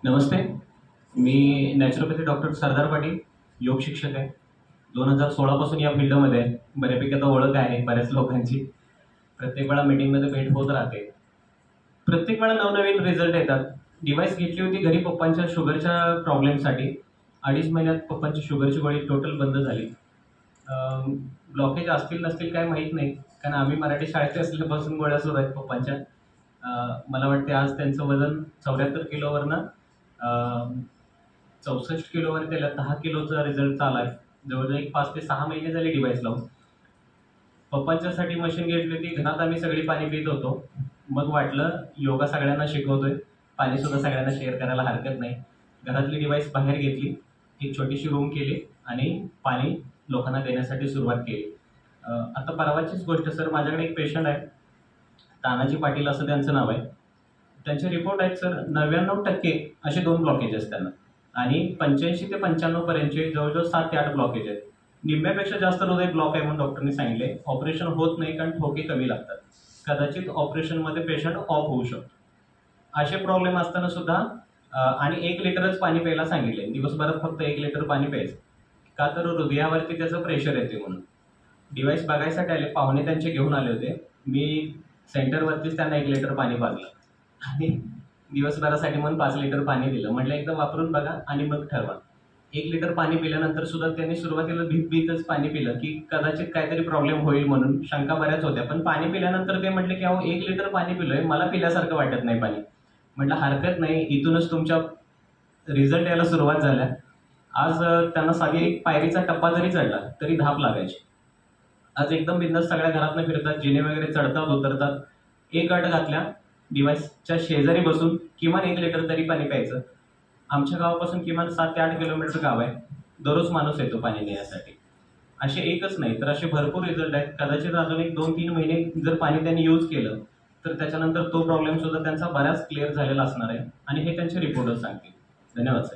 नमस्ते. मी naturopathy doctor सरदार पाटील, योग शिक्षक आहे. 2016 पासून या फील्डमध्ये आहे. बऱ्यापैकी आता ओळख आहे बऱ्याच लोकांची. प्रत्येक वेळा मीटिंगमध्ये भेट होत राहते. प्रत्येक वेळा नवनवीन रिझल्ट येतात. डिव्हाइस घेतली होती घरी पप्पांच्या शुगरच्या प्रॉब्लेमसाठी. 2.5 महिन्यात पप्पांची शुगरची गोळी टोटल बंद झाली. ब्लॉकेज असतील नसतील काय माहीत नाही, कारण आम्ही मराठी शाळेत असल्यापासून गोळ्या सुरू आहेत पप्पांच्या. मला वाटते आज त्यांचं वजन 74 किलोवरनं 64 किलोवर त्याला 10 किलोचा रिझल्ट आला आहे. जवळजवळ एक 5 ते 6 महिने झाले डिव्हाइस लावून. पप्पांच्यासाठी मशीन घेतली होती. घरात आम्ही सगळी पाणी पित होतो. मग वाटलं योगा सगळ्यांना शिकवतोय, पाणीसुद्धा सगळ्यांना शेअर करायला हरकत नाही. घरातली डिव्हाइस बाहेर घेतली, एक छोटीशी रूम केली आणि पाणी लोकांना देण्यासाठी सुरुवात केली. आता परवाचीच गोष्ट सर, माझ्याकडे एक पेशंट आहे, तानाजी पाटील असं त्यांचं नाव आहे. त्यांचे रिपोर्ट आहेत सर, 99% असे 2 ब्लॉकेजेस त्यांना आणि 85 ते 95 पर्यंतचे जवळजवळ 7 ते 8 ब्लॉकेज आहेत. निम्म्यापेक्षा जास्त हृदय ब्लॉक आहे म्हणून डॉक्टरनी सांगितले. ऑपरेशन होत नाही कारण ठोके कमी लागतात. कदाचित ऑपरेशनमध्ये पेशंट ऑफ होऊ शकतो. असे प्रॉब्लेम असताना सुद्धा आणि 1 लिटरच पाणी प्यायला सांगितले. दिवसभरात फक्त 1 लिटर पाणी प्यायचं. का तर हृदयावरती त्याचं प्रेशर येते म्हणून. डिव्हाइस बघायसाठी आले, पाहुणे त्यांचे घेऊन आले होते. मी सेंटरवरतीच त्यांना 1 लिटर पाणी पाजलं आणि दिवसभरासाठी म्हणून 5 लिटर पाणी दिलं. म्हटलं एकदा वापरून बघा आणि मग ठरवा. 1 लिटर पाणी पिल्यानंतर सुद्धा त्यांनी सुरुवातीला भीतच पाणी पिलं, की कदाचित काहीतरी प्रॉब्लेम होईल म्हणून शंका बऱ्याच होत्या. पण पाणी पिल्यानंतर ते म्हटले की अहो 1 लिटर पाणी पिलोय, मला पिल्यासारखं वाटत नाही पाणी. म्हटलं हरकत नाही, इथूनच तुमच्या रिझल्ट यायला सुरुवात झाल्या. आज त्यांना साधी एक पायरीचा टप्पा जरी चढला तरी धाप लागायची. आज एकदम बिंदास सगळ्या घरातनं फिरतात, जिने वगैरे चढतात उतरतात. एक अट घातल्या, डिव्हाइसच्या शेजारी बसून किमान 1 लिटर तरी पाणी प्यायचं. आमच्या गावापासून किमान 7 ते 8 किलोमीटर गाव आहे. दररोज माणूस येतो पाणी नेण्यासाठी. असे एकच नाही तर असे भरपूर रिझल्ट आहेत. कदाचित अजून एक 2-3 महिने जर पाणी त्यांनी यूज केलं तर त्याच्यानंतर तो प्रॉब्लेम सुद्धा त्यांचा बराच क्लिअर झालेला असणार आहे आणि हे त्यांचे रिपोर्टच सांगतील. धन्यवाद सर.